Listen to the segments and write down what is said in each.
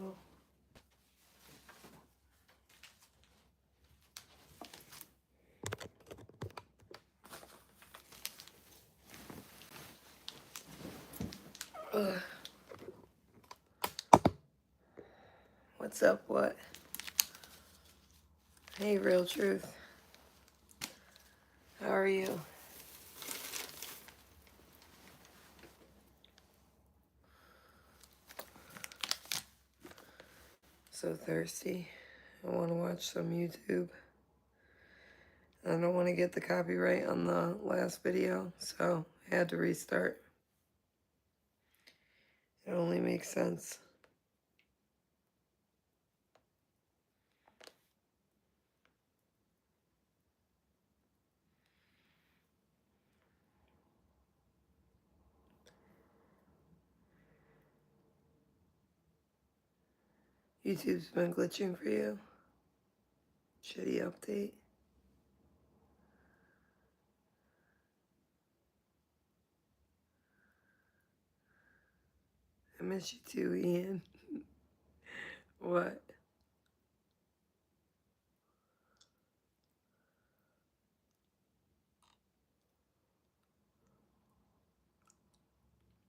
little. Ugh. What's up, what? Hey, Real Truth. How are you? So thirsty. I want to watch some YouTube. I don't want to get the copyright on the last video, so I had to restart. It only makes sense. YouTube's been glitching for you. Shitty update. I miss you too, Ian. What?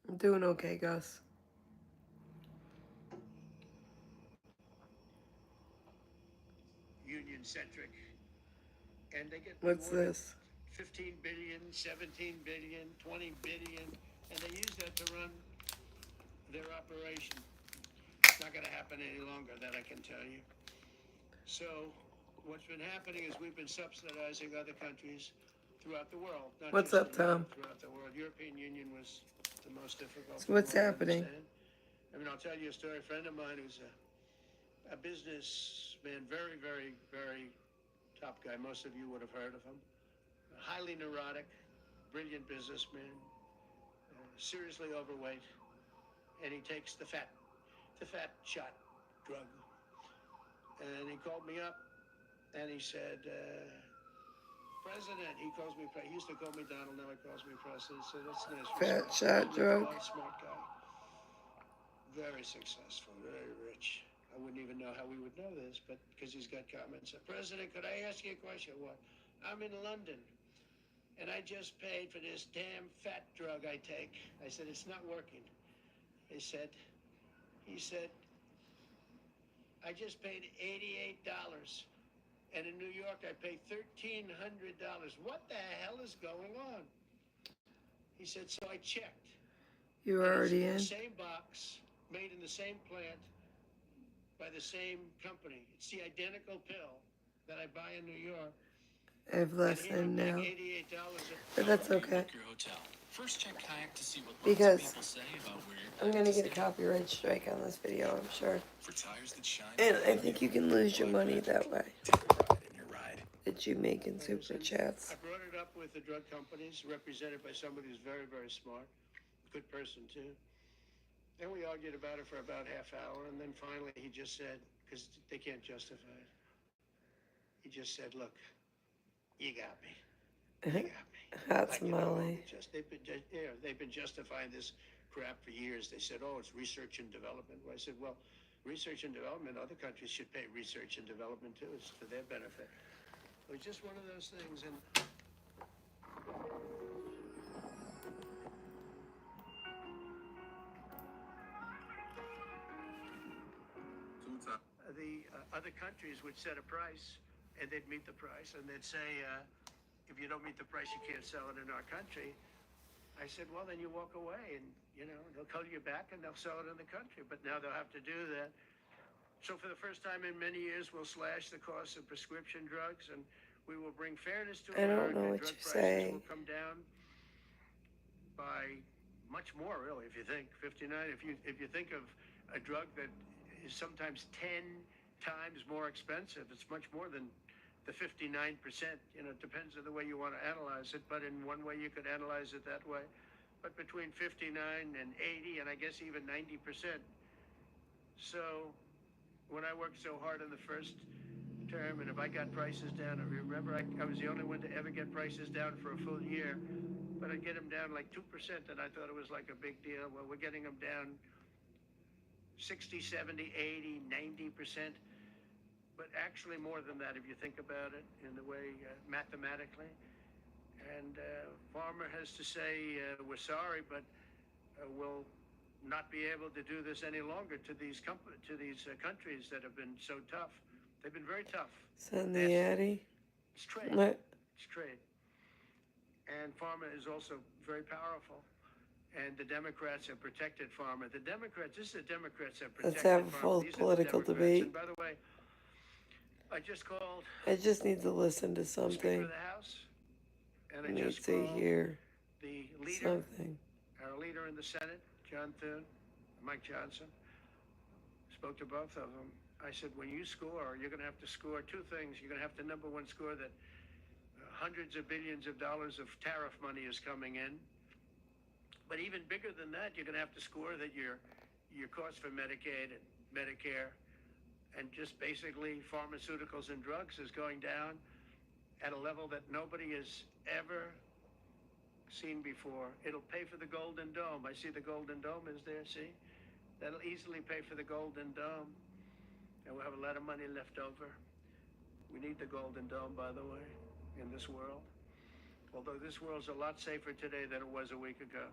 I'm doing okay, Gus. Union-centric, and they get What's this? 15 billion, 17 billion, 20 billion, and they use that to run their operation. It's not going to happen any longer, that I can tell you. So what's been happening is we've been subsidizing other countries throughout the world. Not What's just up, Tom? throughout the world. European Union was the most difficult. So what's happening? I mean, I'll tell you a story. A friend of mine who's a businessman, very, very, very top guy. Most of you would have heard of him. Highly neurotic, brilliant businessman, seriously overweight, and he takes the fat shot drug. And he called me up, and he said, President, he calls me, he used to call me Donald, now he calls me President, so that's nice. Fat shot drug. Smart guy, very successful, very rich. I wouldn't even know how we would know this, but because he's got comments. President, could I ask you a question? What? I'm in London, and I just paid for this damn fat drug I take. I said, it's not working. He said, I just paid $88. And in New York, I pay $1,300. What the hell is going on? He said, so I checked. You were already in? The same box, made in the same plant, by the same company. It's the identical pill that I buy in New York. I have less in now. But that's okay. First check Kayak to see what Because people say about where I'm going to get a copyright strike on this video, I'm sure. for tires that shine. And I think you can lose your money that way. Take pride in your ride. That you make in super chats. I brought it up with the drug companies, represented by somebody who's very, very smart, good person too. And we argued about it for about half hour, and then finally he just said, because they can't justify it, he just said, look, you got me. You got me. Hot tamale. They've been justifying this crap for years. They said, oh, it's research and development. Well, I said, well, research and development, other countries should pay research and development too. It's for their benefit. It was just one of those things. And the other countries would set a price, and they'd meet the price, and they'd say, if you don't meet the price, you can't sell it in our country. I said, well, then you walk away, and, they'll call you back, and they'll sell it in the country. But now they'll have to do that. So for the first time in many years, we'll slash the cost of prescription drugs, and we will bring fairness to America. I don't know what drug you're prices saying. will come down by much more, really, if you think 59. If you think of a drug that is sometimes 10 times more expensive, it's much more than the 59%. It depends on the way you want to analyze it, but in one way you could analyze it that way. But between 59 and 80, and I guess even 90%. So when I worked so hard in the first term, and if I got prices down, I remember I was the only one to ever get prices down for a full year, but I'd get them down like 2%, and I thought it was like a big deal. Well, we're getting them down 60, 70, 80, 90%, but actually more than that if you think about it in the way mathematically. And Pharma has to say, we're sorry, but we'll not be able to do this any longer to these countries that have been so tough. They've been very tough. Send the Addy. It's trade. What? It's trade. And Pharma is also very powerful. And the Democrats have protected Pharma. The Democrats, this is the Democrats have protected Let's have a Pharma. full These are the political Democrats. debate. And by the way, I just called I just need to listen to the Speaker something. of the House, and I Let me just see called here. the leader, Something. our leader in the Senate, John Thune, Mike Johnson. Spoke to both of them. I said, when you score, you're going to have to score two things. You're going to have to, number one, score that hundreds of billions of dollars of tariff money is coming in. But even bigger than that, you're going to have to score that your cost for Medicaid and Medicare and just basically pharmaceuticals and drugs is going down at a level that nobody has ever seen before. It'll pay for the Golden Dome. I see the Golden Dome is there, see? That'll easily pay for the Golden Dome. And we'll have a lot of money left over. We need the Golden Dome, by the way, in this world. Although this world's a lot safer today than it was a week ago.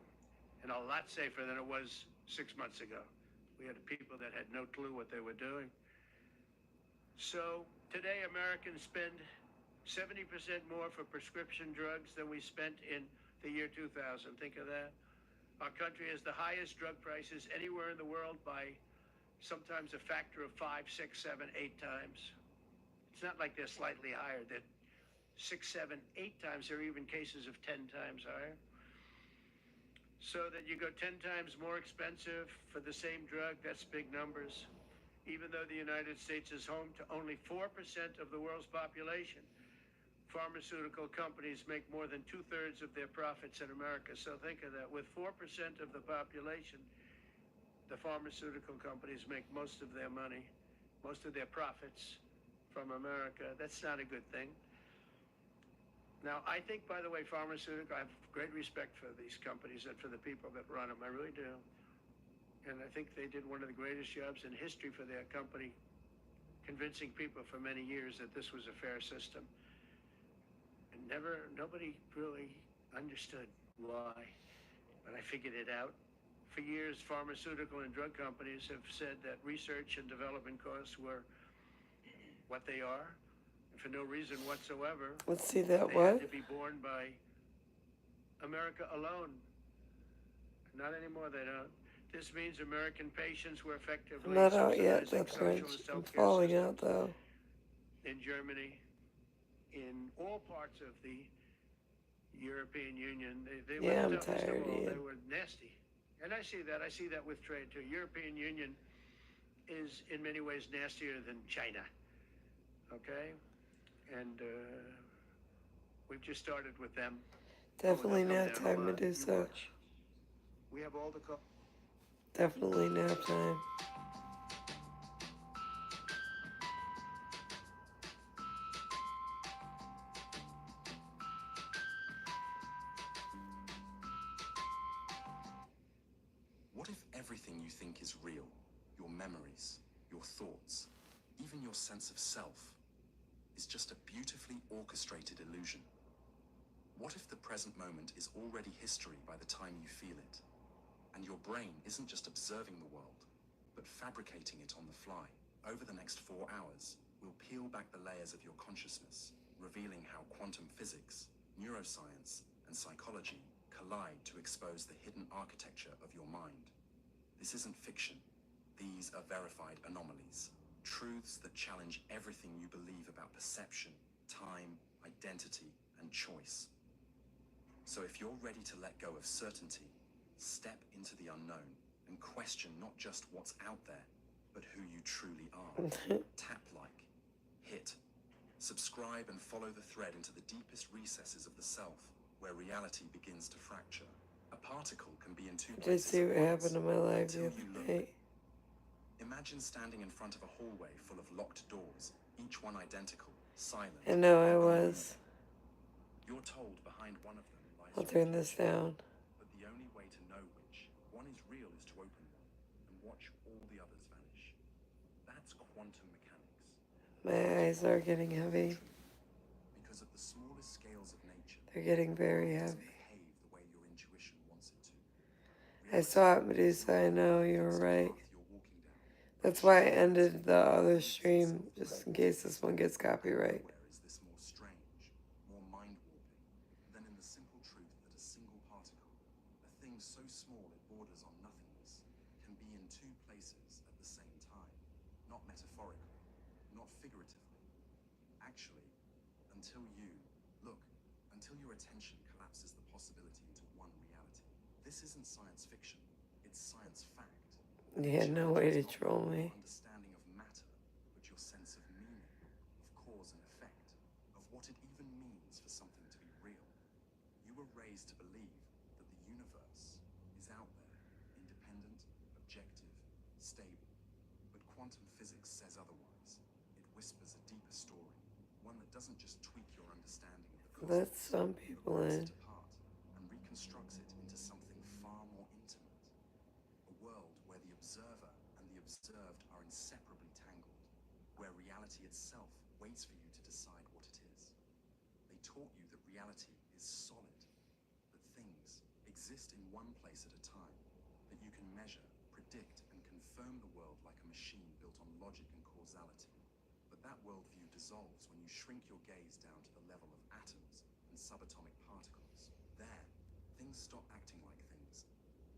And a lot safer than it was 6 months ago. We had people that had no clue what they were doing. So today Americans spend 70% more for prescription drugs than we spent in the year 2000. Think of that. Our country has the highest drug prices anywhere in the world by sometimes a factor of 5, 6, 7, 8 times. It's not like they're slightly higher. They're 6, 7, 8 times. There are even cases of 10 times higher. So that you go 10 times more expensive for the same drug, that's big numbers. Even though the United States is home to only 4% of the world's population, pharmaceutical companies make more than 2/3 of their profits in America. So think of that. With 4% of the population, the pharmaceutical companies make most of their money, most of their profits from America. That's not a good thing. Now, I think, by the way, I have great respect for these companies and for the people that run them. I really do. And I think they did one of the greatest jobs in history for their company, convincing people for many years that this was a fair system. And nobody really understood why, but I figured it out. For years, pharmaceutical and drug companies have said that research and development costs were what they are, and for no reason whatsoever. Let's see that They what? had to be borne by America alone. Not anymore, they don't. This means American patients were effectively I'm not out yet. subsidizing That's right. socialist I'm healthcare falling out systems though. in Germany, in all parts of the European Union. They Yeah, were I'm toughest of tired, all. They Ian. were nasty. And I see that with trade too. European Union is in many ways nastier than China. Okay? And we've just started with them. Definitely They'll come nap down a time, lot. You Medusa. watch. We have all the Definitely nap time. What if everything you think is real, your memories, your thoughts, even your sense of self, is just a beautifully orchestrated illusion? What if the present moment is already history by the time you feel it, and your brain isn't just observing the world, but fabricating it on the fly? Over the next 4 hours, we'll peel back the layers of your consciousness, revealing how quantum physics, neuroscience, and psychology collide to expose the hidden architecture of your mind. This isn't fiction. These are verified anomalies, truths that challenge everything you believe about perception, time, identity, and choice. So if you're ready to let go of certainty, step into the unknown and question not just what's out there, but who you truly are. Tap like, hit, subscribe, and follow the thread into the deepest recesses of the self, where reality begins to fracture. A particle can be in two Did places see what at once, happened in my life until the you other look. day. Imagine standing in front of a hallway full of locked doors, each one identical, silent. I know I and was. unmoving. You're told behind one of them lies I'll your turn this future. down. But the only way to know which one is real is to open one and watch all the others vanish. That's quantum mechanics. My eyes are getting heavy. Because at the smallest scales of nature, They're getting very it doesn't heavy. behave the way your intuition wants it to. I saw it, Medusa. I know you were right. Path you're walking down. That's why I ended the other stream, just in case this one gets copyright. Nowhere is this more strange, more mind-warping, than in the simple truth that a single particle, a thing so small it borders on nothingness, can be in two places at the same time. Not metaphorically, not figuratively. Actually, until your attention collapses the possibility into one reality. This isn't science fiction, it's science fact. You had no way to troll me. Understanding of matter, but your sense of meaning, of cause and effect, of what it even means for something to be real. You were raised to believe that the universe is out there, independent, objective, stable. But quantum physics says otherwise. It whispers a deeper story, one that doesn't just tweak your understanding of the Let cosmos, some people but in. breaks it apart and reconstructs it into something far more intimate. A world where the observer and the observed are inseparably tangled, where reality itself waits for you to decide what it is. They taught you that reality is solid, that things exist in one place at a time, that you can measure, predict, and confirm the world like a machine built on logic and causality. But that worldview dissolves when you shrink your gaze down to the level of atoms and subatomic particles. There, things stop acting like things.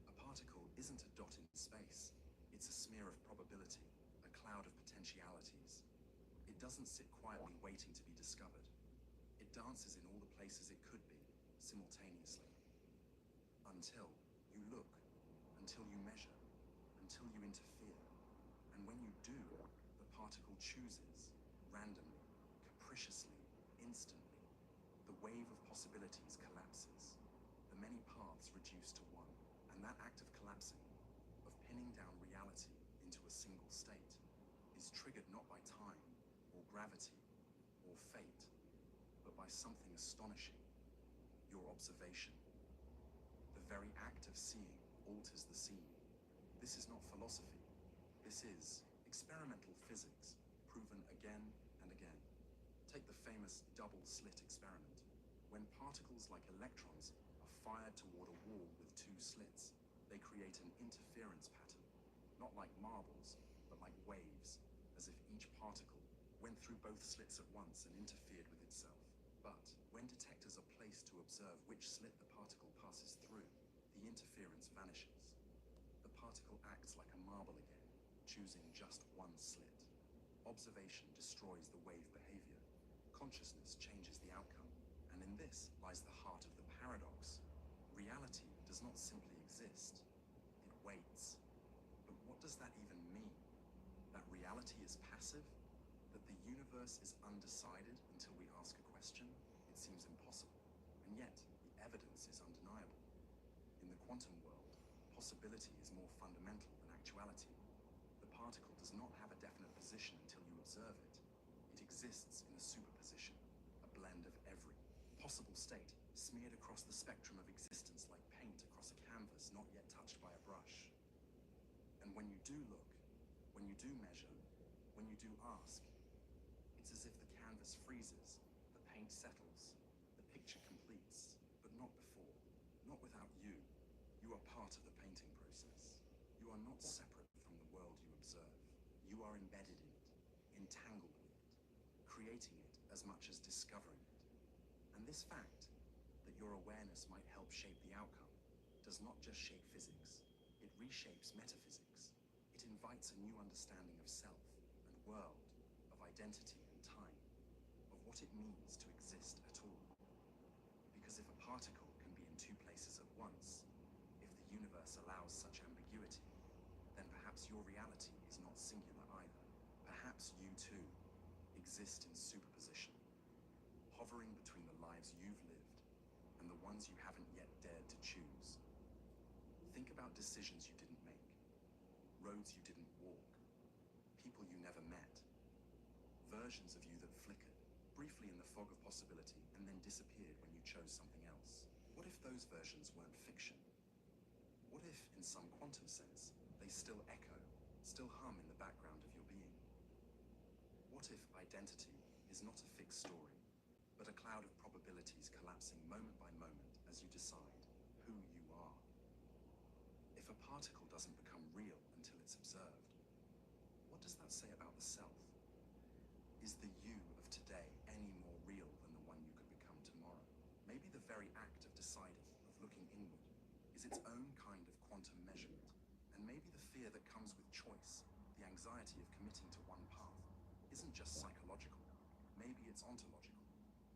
A particle isn't a dot in space. It's a smear of probability, a cloud of potentialities. It doesn't sit quietly waiting to be discovered. It dances in all the places it could be, simultaneously. Until you look, until you measure, until you interfere. And when you do, the particle chooses, randomly, capriciously, instantly. The wave of possibilities collapses. The many paths reduce to one. And that act of collapsing, of pinning down reality into a single state, is triggered not by time, or gravity, or fate, but by something astonishing: your observation. The very act of seeing alters the scene. This is not philosophy. This is experimental physics, proven again and again. Take the famous double-slit experiment. When particles like electrons are fired toward a wall with two slits, they create an interference pattern, not like marbles, but like waves, as if each particle went through both slits at once and interfered with itself. But when detectors are placed to observe which slit the particle passes through, the interference vanishes. The particle acts like a marble again, choosing just one slit. Observation destroys the wave behavior. Consciousness changes the outcome. And in this lies the heart of the paradox. Reality does not simply exist. It waits. But what does that even mean? That reality is passive? That the universe is undecided until we ask a question? It seems impossible. And yet, the evidence is undeniable. In the quantum world, possibility is more fundamental than actuality. The particle does not have a definite position until you observe it. It exists in a superposition, a blend of every possible state, smeared across the spectrum of existence like paint across a canvas not yet touched by a brush. And when you do look, when you do measure, when you do ask, it's as if the canvas freezes, the paint settles, the picture completes, but not before, not without you. You are part of the painting process. You are not separate from the world you observe. You are embedded in it, entangled with it, creating it as much as discovering it. And this fact, that your awareness might help shape the outcome, does not just shape physics. It reshapes metaphysics. It invites a new understanding of self and world, of identity and time, of what it means to exist at all. Because if a particle can be in two places at once, if the universe allows such ambiguity, then perhaps your reality is not singular either. Perhaps you too exist in superposition, hovering between the lives you've lived and the ones you haven't yet dared to choose. Think about decisions you didn't make, roads you didn't walk, people you never met, versions of you that flickered briefly in the fog of possibility and then disappeared when you chose something else. What if those versions weren't fiction? What if, in some quantum sense, they still echo, still hum in the background of your being? What if identity is not a fixed story, but a cloud of probabilities collapsing moment by moment as you decide who you are? If a particle doesn't become real until it's observed, what does that say about the self? Is the you of today any more real than the one you could become tomorrow? Maybe the very act of deciding, of looking inward, is its own kind of quantum measurement. And maybe the fear that comes with choice, the anxiety of committing to one path, isn't just psychological. Maybe it's ontological.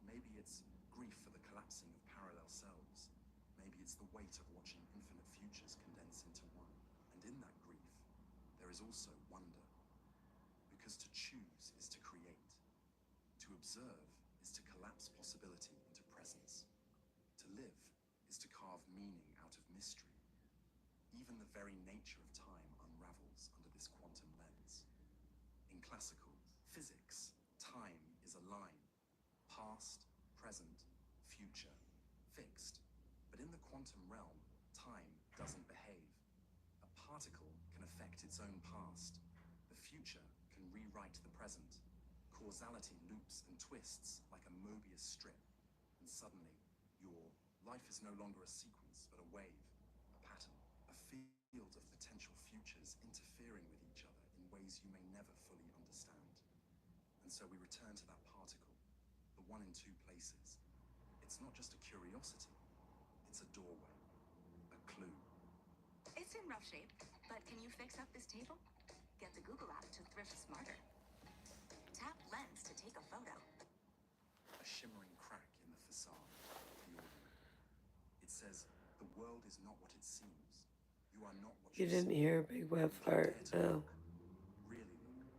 Maybe it's grief for the collapsing of parallel selves. Maybe it's the weight of watching infinite futures condense into one. And in that grief, there is also wonder. Because to choose is to create. To observe is to collapse possibility into presence. To live is to carve meaning out of mystery. Even the very nature of time unravels under this quantum lens. In classical physics, time is a line. Past, present, future, fixed. But in the quantum realm, time doesn't behave. A particle can affect its own past. The future can rewrite the present. Causality loops and twists like a Mobius strip. And suddenly, your life is no longer a sequence, but a wave, a pattern, a field of potential futures interfering with each other in ways you may never fully understand. And so we return to that particle, the one in two places. It's not just a curiosity, it's a doorway, a clue. It's in rough shape, but can you fix up this table? Get the Google app to thrift smarter. Tap Lens to take a photo. A shimmering crack in the facade, the ordinary. It says, the world is not what it seems. You are not what You you didn't see. hear a big web fart. No. Really look.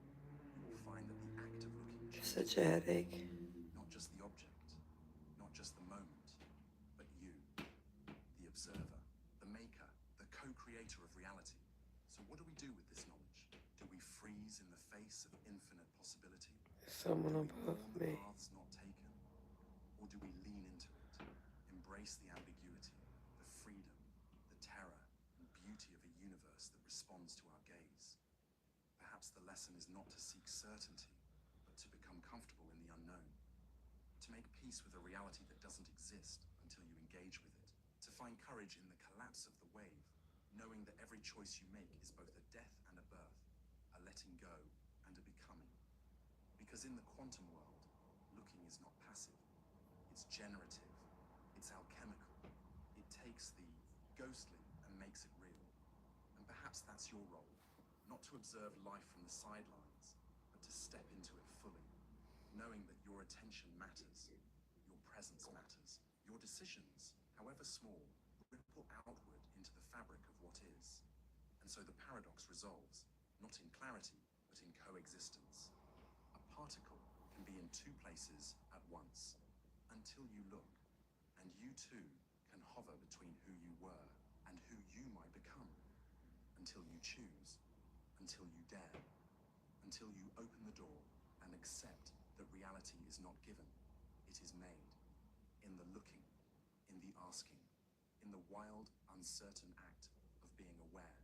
You will find that the act of looking changes Such a headache. not just the object, not just the moment, but you, the observer, the maker, the co-creator of reality. So what do we do with this knowledge? Do we freeze in the face of infinite possibility? Someone Do we above mourn the me. paths not taken? Or do we lean into it, embrace the ambiguity, the freedom, the terror, and beauty of a universe that responds to our gaze? Perhaps the lesson is not to seek certainty, but to become comfortable in the unknown. To make peace with a reality that doesn't exist until you engage with it. To find courage in the collapse of the wave, knowing that every choice you make is both a death and a birth, a letting go and a becoming. Because in the quantum world, looking is not passive. It's generative. It's alchemical. It takes the ghostly and makes it real. And perhaps that's your role. Not to observe life from the sidelines, but to step into it fully, knowing that your attention matters, your presence matters, your decisions, however small, ripple outward into the fabric of what is. And so the paradox resolves, not in clarity, but in coexistence. A particle can be in two places at once, until you look, and you too can hover between who you were and who you might become, until you choose, until you dare, until you open the door and accept that reality is not given, it is made, in the looking, in the asking, in the wild, uncertain act of being aware.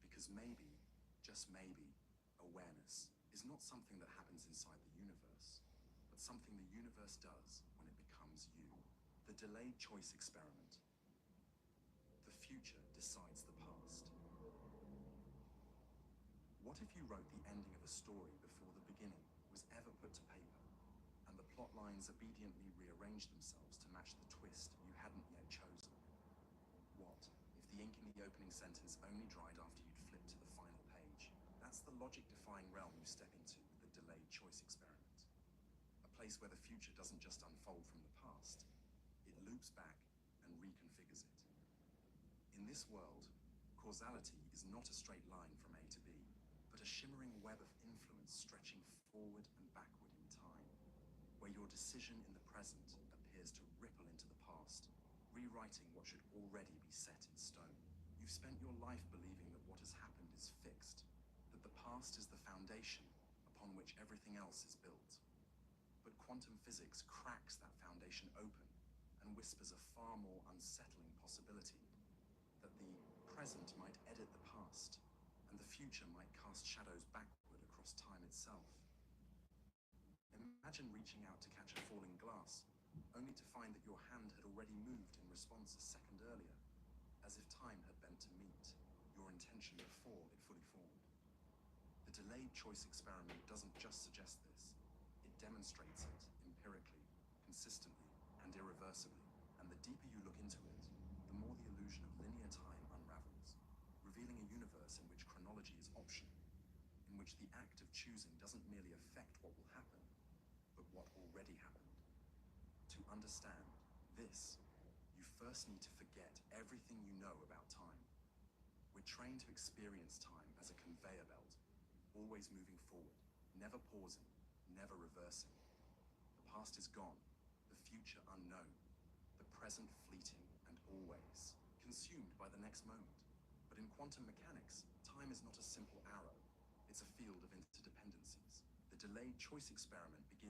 Because maybe, just maybe, awareness is not something that happens inside the universe, but something the universe does when it becomes you. The delayed choice experiment. The future decides the past. What if you wrote the ending of a story before the beginning was ever put to paper, and the plot lines obediently rearranged themselves to match the twist you hadn't yet chosen? What if the ink in the opening sentence only dried after you'd flipped to the final page? That's the logic-defying realm you step into with the delayed choice experiment. A place where the future doesn't just unfold from the past, it loops back and reconfigures it. In this world, causality is not a straight line from A to B, but a shimmering web of influence stretching forward and backward in time, where your decision in the present appears to ripple into the past, rewriting what should already be set in stone. You've spent your life believing that what has happened is fixed, that the past is the foundation upon which everything else is built. But quantum physics cracks that foundation open and whispers a far more unsettling possibility, that the present might edit the past, and the future might cast shadows backward across time itself. Imagine reaching out to catch a falling glass, only to find that your hand had already moved in response a second earlier, as if time had bent to meet your intention before it fully formed. The delayed choice experiment doesn't just suggest this, it demonstrates it empirically, consistently, and irreversibly. And the deeper you look into it, the more the illusion of linear time unravels, revealing a universe in which chronology is optional, in which the act of choosing doesn't merely affect what will happen, but what already happened. To understand this, you first need to forget everything you know about time. We're trained to experience time as a conveyor belt, always moving forward, never pausing, never reversing. The past is gone, the future unknown, the present fleeting and always consumed by the next moment. But in quantum mechanics, time is not a simple arrow. It's a field of interdependencies. The delayed choice experiment begins